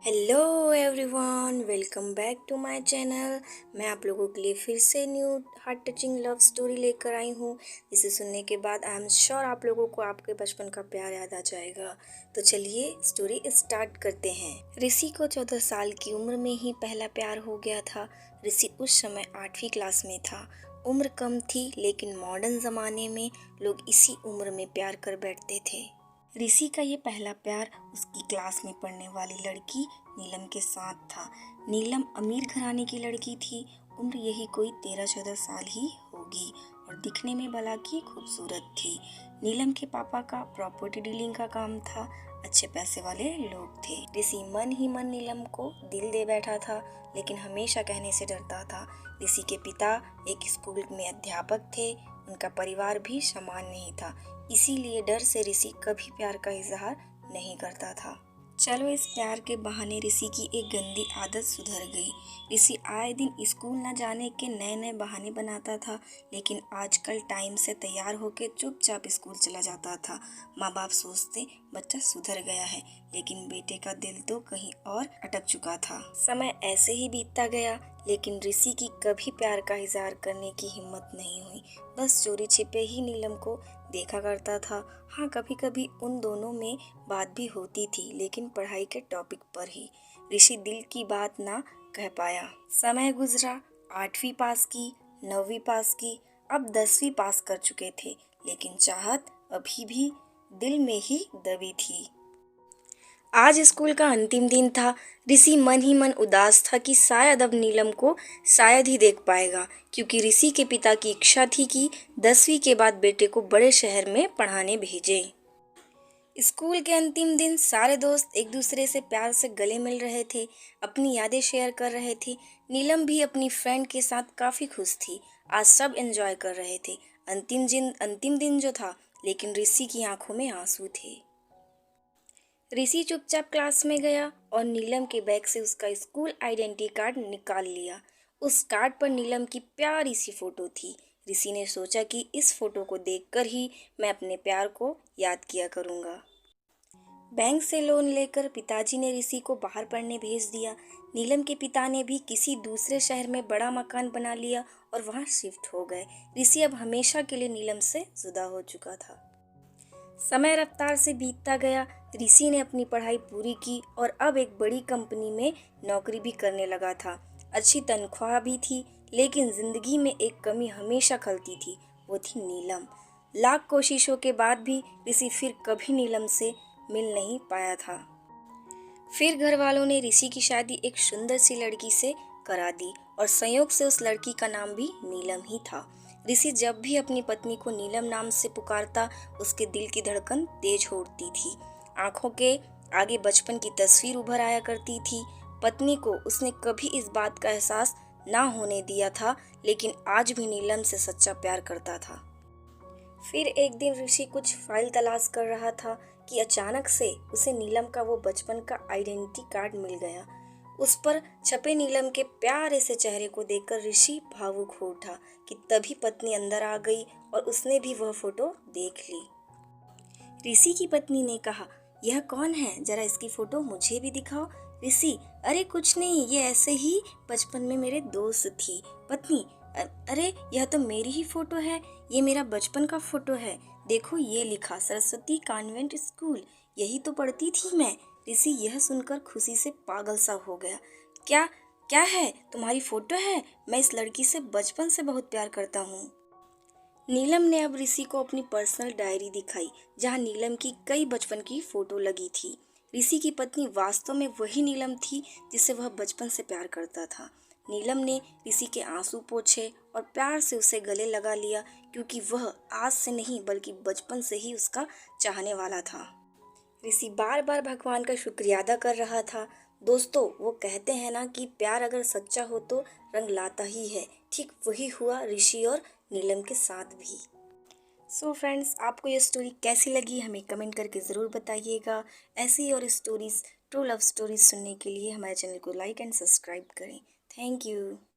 Hello everyone, welcome back to my channel. मैं आप लोगों के लिए फिर से new heart touching love story लेकर आई हूँ, जिसे सुनने के बाद आई एम श्योर आप लोगों को आपके बचपन का प्यार याद आ जाएगा। तो चलिए स्टोरी स्टार्ट करते हैं। ऋषि को 14 साल की उम्र में ही पहला प्यार हो गया था। ऋषि उस समय 8वीं क्लास में था। उम्र कम थी, लेकिन मॉडर्न ज़माने में लोग इसी उम्र में प्यार कर बैठते थे। ऋषि का ये पहला प्यार उसकी क्लास में पढ़ने वाली लड़की नीलम के साथ था। नीलम अमीर घराने की लड़की थी। उम्र यही कोई 13-14 साल ही होगी और दिखने में भला की खूबसूरत थी। नीलम के पापा का प्रॉपर्टी डीलिंग का काम था। अच्छे पैसे वाले लोग थे। ऋषि मन ही मन नीलम को दिल दे बैठा था, लेकिन हमेशा कहने से डरता था। ऋषि के पिता एक स्कूल में अध्यापक थे। उनका परिवार भी समान नहीं था, इसीलिए डर से ऋषि कभी प्यार का इजहार नहीं करता था। चलो इस प्यार के बहाने ऋषि की एक गंदी आदत सुधर गई। ऋषि आए दिन स्कूल न जाने के नए नए बहाने बनाता था, लेकिन आजकल टाइम से तैयार होकर चुपचाप स्कूल चला जाता था। माँ बाप सोचते बच्चा सुधर गया है, लेकिन बेटे का दिल तो कहीं और अटक चुका था। समय ऐसे ही बीतता गया, लेकिन ऋषि की कभी प्यार का इजहार करने की हिम्मत नहीं हुई। बस चोरी छिपे ही नीलम को देखा करता था। हाँ, कभी कभी उन दोनों में बात भी होती थी, लेकिन पढ़ाई के टॉपिक पर ही। ऋषि दिल की बात ना कह पाया। समय गुजरा, 8वीं पास की, 9वीं पास की, अब 10वीं पास कर चुके थे, लेकिन चाहत अभी भी दिल में ही दबी थी। आज स्कूल का अंतिम दिन था। ऋषि मन ही मन उदास था कि शायद अब नीलम को शायद ही देख पाएगा, क्योंकि ऋषि के पिता की इच्छा थी कि 10वीं के बाद बेटे को बड़े शहर में पढ़ाने भेजें। स्कूल के अंतिम दिन सारे दोस्त एक दूसरे से प्यार से गले मिल रहे थे, अपनी यादें शेयर कर रहे थे। नीलम भी अपनी फ्रेंड के साथ काफी खुश थी। आज सब एंजॉय कर रहे थे। अंतिम दिन जो था, लेकिन ऋषि की आंखों में आंसू थे। ऋषि चुपचाप क्लास में गया और नीलम के बैग से उसका स्कूल आइडेंटिटी कार्ड निकाल लिया। उस कार्ड पर नीलम की प्यारी सी फोटो थी। ऋषि ने सोचा कि इस फोटो को देखकर ही मैं अपने प्यार को याद किया करूँगा। बैंक से लोन लेकर पिताजी ने ऋषि को बाहर पढ़ने भेज दिया। नीलम के पिता ने भी किसी दूसरे शहर में बड़ा मकान बना लिया और वहाँ शिफ्ट हो गए। ऋषि अब हमेशा के लिए नीलम से जुदा हो चुका था। समय रफ्तार से बीतता गया। ऋषि ने अपनी पढ़ाई पूरी की और अब एक बड़ी कंपनी में नौकरी भी करने लगा था। अच्छी तनख्वाह भी थी, लेकिन जिंदगी में एक कमी हमेशा खलती थी, वो थी नीलम। लाख कोशिशों के बाद भी ऋषि फिर कभी नीलम से मिल नहीं पाया था। फिर घर वालों ने ऋषि की शादी एक सुंदर सी लड़की से करा दी और संयोग से उस लड़की का नाम भी नीलम ही था। ऋषि जब भी अपनी पत्नी को नीलम नाम से पुकारता, उसके दिल की धड़कन तेज होती थी। आंखों के आगे बचपन की तस्वीर उभर आया करती थी। पत्नी को उसने कभी इस बात का एहसास ना होने दिया था, लेकिन आज भी नीलम से सच्चा प्यार करता था। फिर एक दिन ऋषि कुछ फाइल तलाश कर रहा था कि अचानक से उसे नीलम का वो बचपन का आइडेंटिटी कार्ड मिल गया। उस पर छपे नीलम के प्यारे से चेहरे को देखकर ऋषि भावुक हो उठा कि तभी पत्नी अंदर आ गई और उसने भी वह फोटो देख ली। ऋषि की पत्नी ने कहा, यह कौन है? जरा इसकी फोटो मुझे भी दिखाओ। ऋषि, अरे कुछ नहीं, ये ऐसे ही बचपन में मेरे दोस्त थी। पत्नी, अरे यह तो मेरी ही फोटो है, ये मेरा बचपन का फोटो है। देखो ये लिखा, सरस्वती कॉन्वेंट स्कूल, यही तो पढ़ती थी मैं। ऋषि यह सुनकर खुशी से पागल सा हो गया। क्या क्या है? तुम्हारी फोटो है? मैं इस लड़की से बचपन से बहुत प्यार करता हूँ। नीलम ने अब ऋषि को अपनी पर्सनल डायरी दिखाई, जहाँ नीलम की कई बचपन की फोटो लगी थी। ऋषि की पत्नी वास्तव में वही नीलम थी जिससे वह बचपन से प्यार करता था। नीलम ने ऋषि के आंसू पोंछे और प्यार से उसे गले लगा लिया, क्योंकि वह आज से नहीं बल्कि बचपन से ही उसका चाहने वाला था। ऋषि बार बार भगवान का शुक्रिया अदा कर रहा था। दोस्तों, वो कहते हैं ना कि प्यार अगर सच्चा हो तो रंग लाता ही है। ठीक वही हुआ ऋषि और नीलम के साथ भी। सो फ्रेंड्स, आपको ये स्टोरी कैसी लगी हमें कमेंट करके ज़रूर बताइएगा। ऐसी और स्टोरीज, ट्रू लव स्टोरीज सुनने के लिए हमारे चैनल को लाइक एंड सब्सक्राइब करें। Thank you.